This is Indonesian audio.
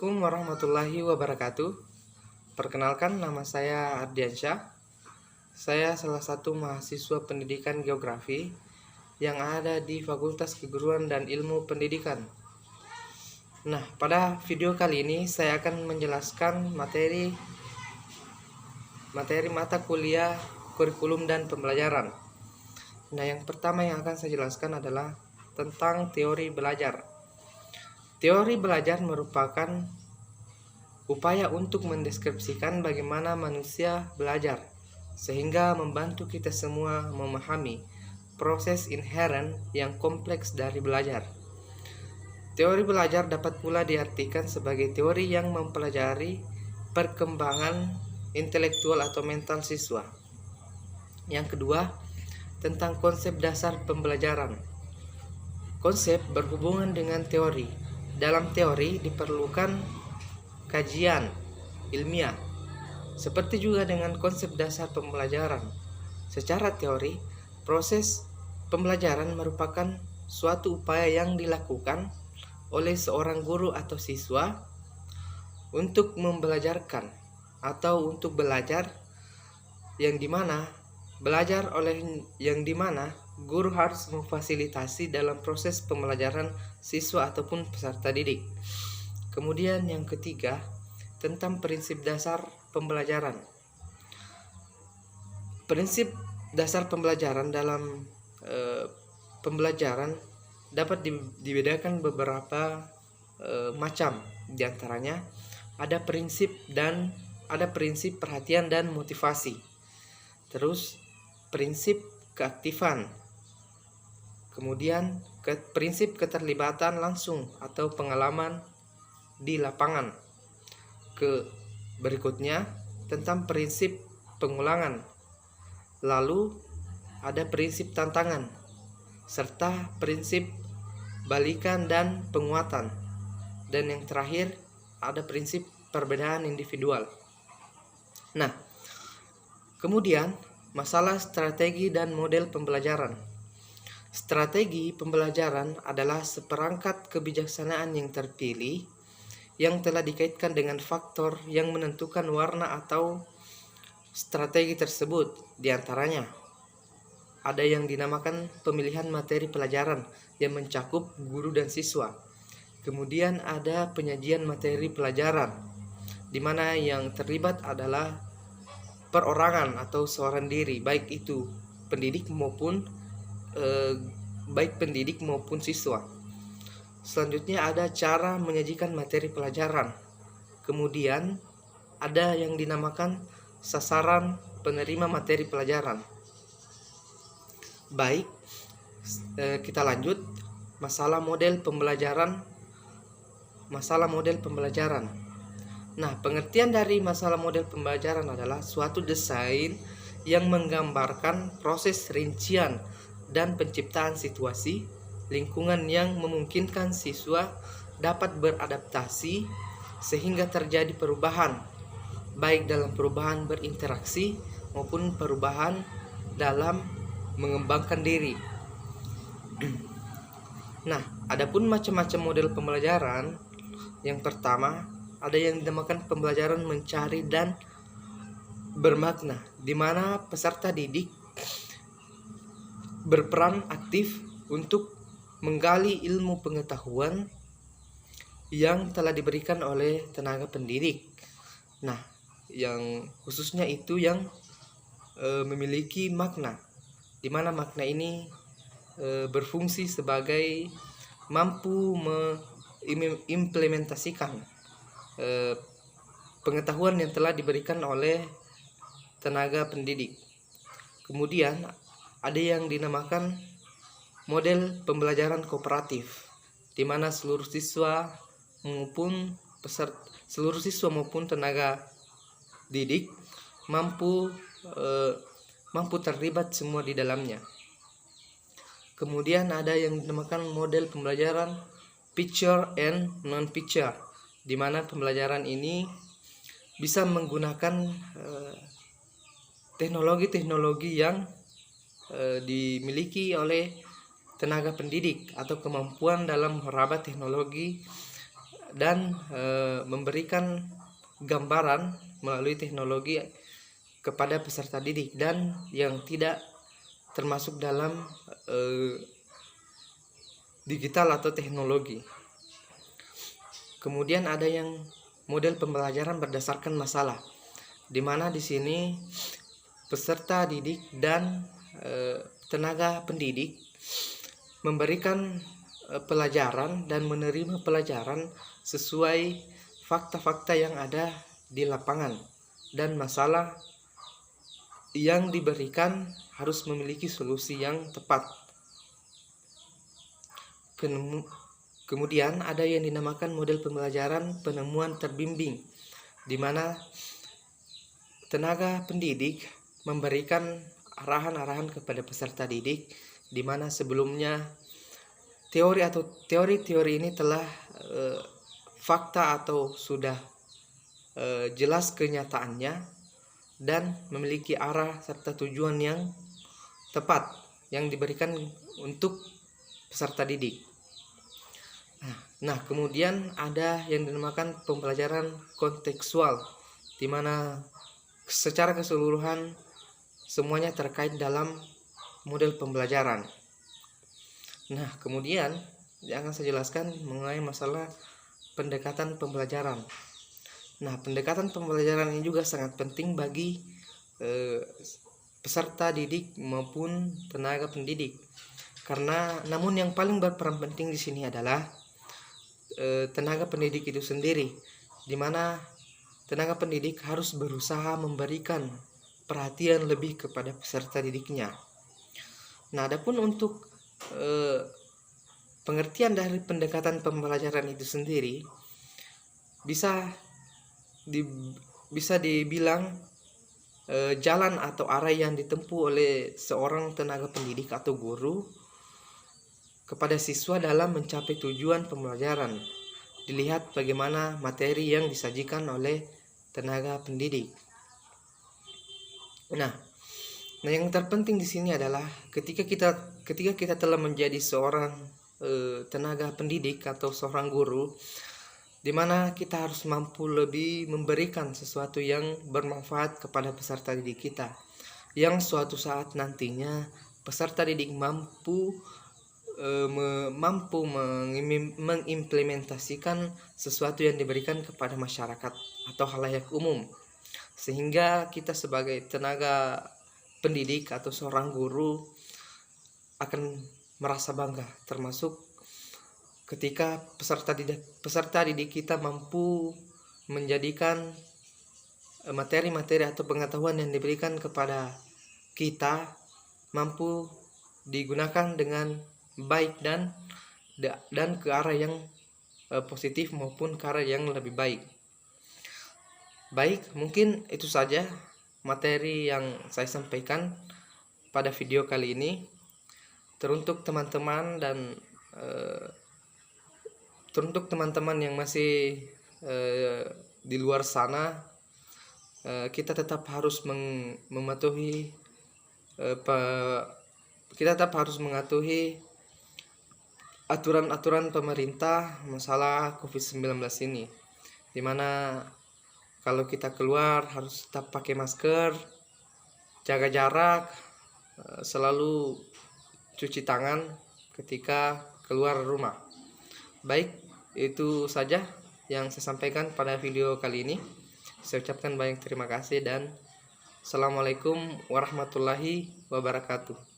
Assalamualaikum warahmatullahi wabarakatuh. Perkenalkan, nama saya Ardiansyah. Saya salah satu mahasiswa pendidikan geografi yang ada di Fakultas Keguruan dan Ilmu Pendidikan. Nah, pada video kali ini saya akan menjelaskan materi mata kuliah, kurikulum, dan pembelajaran. Nah, yang pertama yang akan saya jelaskan adalah tentang teori belajar. Teori belajar merupakan upaya untuk mendeskripsikan bagaimana manusia belajar, sehingga membantu kita semua memahami proses inheren yang kompleks dari belajar. Teori belajar dapat pula diartikan sebagai teori yang mempelajari perkembangan intelektual atau mental siswa. Yang kedua, tentang konsep dasar pembelajaran. Konsep berhubungan dengan teori. Dalam teori diperlukan kajian ilmiah, seperti juga dengan konsep dasar pembelajaran. Secara teori, proses pembelajaran merupakan suatu upaya yang dilakukan oleh seorang guru atau siswa untuk membelajarkan atau untuk belajar, yang dimana guru harus memfasilitasi dalam proses pembelajaran siswa ataupun peserta didik. Kemudian yang ketiga, tentang prinsip dasar pembelajaran. Prinsip dasar pembelajaran dalam pembelajaran dapat dibedakan beberapa macam. Di antaranya ada prinsip perhatian dan motivasi. Terus prinsip keaktifan. Kemudian prinsip keterlibatan langsung atau pengalaman di lapangan. Berikutnya tentang prinsip pengulangan. Lalu ada prinsip tantangan serta prinsip balikan dan penguatan. Dan yang terakhir ada prinsip perbedaan individual. Nah, kemudian masalah strategi dan model pembelajaran. Strategi pembelajaran adalah seperangkat kebijaksanaan yang terpilih yang telah dikaitkan dengan faktor yang menentukan warna atau strategi tersebut. Di antaranya ada yang dinamakan pemilihan materi pelajaran yang mencakup guru dan siswa. Kemudian ada penyajian materi pelajaran, di mana yang terlibat adalah perorangan atau seorang diri, baik pendidik maupun siswa. Selanjutnya ada cara menyajikan materi pelajaran. Kemudian ada yang dinamakan sasaran penerima materi pelajaran. Baik, kita lanjut. Masalah model pembelajaran. Nah, pengertian dari masalah model pembelajaran adalah suatu desain yang menggambarkan proses rincian dan penciptaan situasi lingkungan yang memungkinkan siswa dapat beradaptasi sehingga terjadi perubahan, baik dalam perubahan berinteraksi maupun perubahan dalam mengembangkan diri. Nah, adapun macam-macam model pembelajaran. Yang pertama, ada yang dinamakan pembelajaran mencari dan bermakna, di mana peserta didik berperan aktif untuk menggali ilmu pengetahuan yang telah diberikan oleh tenaga pendidik. Nah, yang khususnya itu yang memiliki makna, di mana makna ini berfungsi sebagai mampu mengimplementasikan pengetahuan yang telah diberikan oleh tenaga pendidik. Kemudian ada yang dinamakan model pembelajaran kooperatif, di mana seluruh siswa maupun tenaga didik mampu terlibat semua di dalamnya. Kemudian ada yang dinamakan model pembelajaran picture and non-picture, di mana pembelajaran ini bisa menggunakan teknologi-teknologi yang dimiliki oleh tenaga pendidik atau kemampuan dalam meraba teknologi dan memberikan gambaran melalui teknologi kepada peserta didik dan yang tidak termasuk dalam digital atau teknologi. Kemudian ada yang model pembelajaran berdasarkan masalah, di mana di sini peserta didik dan tenaga pendidik memberikan pelajaran dan menerima pelajaran sesuai fakta-fakta yang ada di lapangan, dan masalah yang diberikan harus memiliki solusi yang tepat. Kemudian ada yang dinamakan model pembelajaran penemuan terbimbing, di mana tenaga pendidik memberikan arahan-arahan kepada peserta didik, di mana sebelumnya teori-teori ini telah fakta atau sudah jelas kenyataannya dan memiliki arah serta tujuan yang tepat yang diberikan untuk peserta didik. Nah, kemudian ada yang dinamakan pembelajaran kontekstual, di mana secara keseluruhan semuanya terkait dalam model pembelajaran. Nah, kemudian yang akan saya jelaskan mengenai masalah pendekatan pembelajaran. Nah, pendekatan pembelajaran ini juga sangat penting bagi peserta didik maupun tenaga pendidik. Namun yang paling berperan penting di sini adalah tenaga pendidik itu sendiri, di mana tenaga pendidik harus berusaha memberikan perhatian lebih kepada peserta didiknya. Nah, adapun untuk pengertian dari pendekatan pembelajaran itu sendiri bisa dibilang jalan atau arah yang ditempuh oleh seorang tenaga pendidik atau guru kepada siswa dalam mencapai tujuan pembelajaran. Dilihat bagaimana materi yang disajikan oleh tenaga pendidik. Nah, yang terpenting di sini adalah ketika kita telah menjadi seorang tenaga pendidik atau seorang guru, di mana kita harus mampu lebih memberikan sesuatu yang bermanfaat kepada peserta didik kita, yang suatu saat nantinya peserta didik mampu mengimplementasikan sesuatu yang diberikan kepada masyarakat atau khalayak umum, sehingga kita sebagai tenaga pendidik atau seorang guru akan merasa bangga, termasuk ketika peserta didik kita mampu menjadikan materi-materi atau pengetahuan yang diberikan kepada kita mampu digunakan dengan baik dan ke arah yang positif maupun ke arah yang lebih baik. Baik, mungkin itu saja materi yang saya sampaikan pada video kali ini. Teruntuk teman-teman dan teruntuk teman-teman yang masih di luar sana, kita tetap harus mematuhi aturan-aturan pemerintah masalah COVID-19 ini, dimana kalau kita keluar harus tetap pakai masker, jaga jarak, selalu cuci tangan ketika keluar rumah. Baik, itu saja yang saya sampaikan pada video kali ini. Saya ucapkan banyak terima kasih dan Assalamualaikum warahmatullahi wabarakatuh.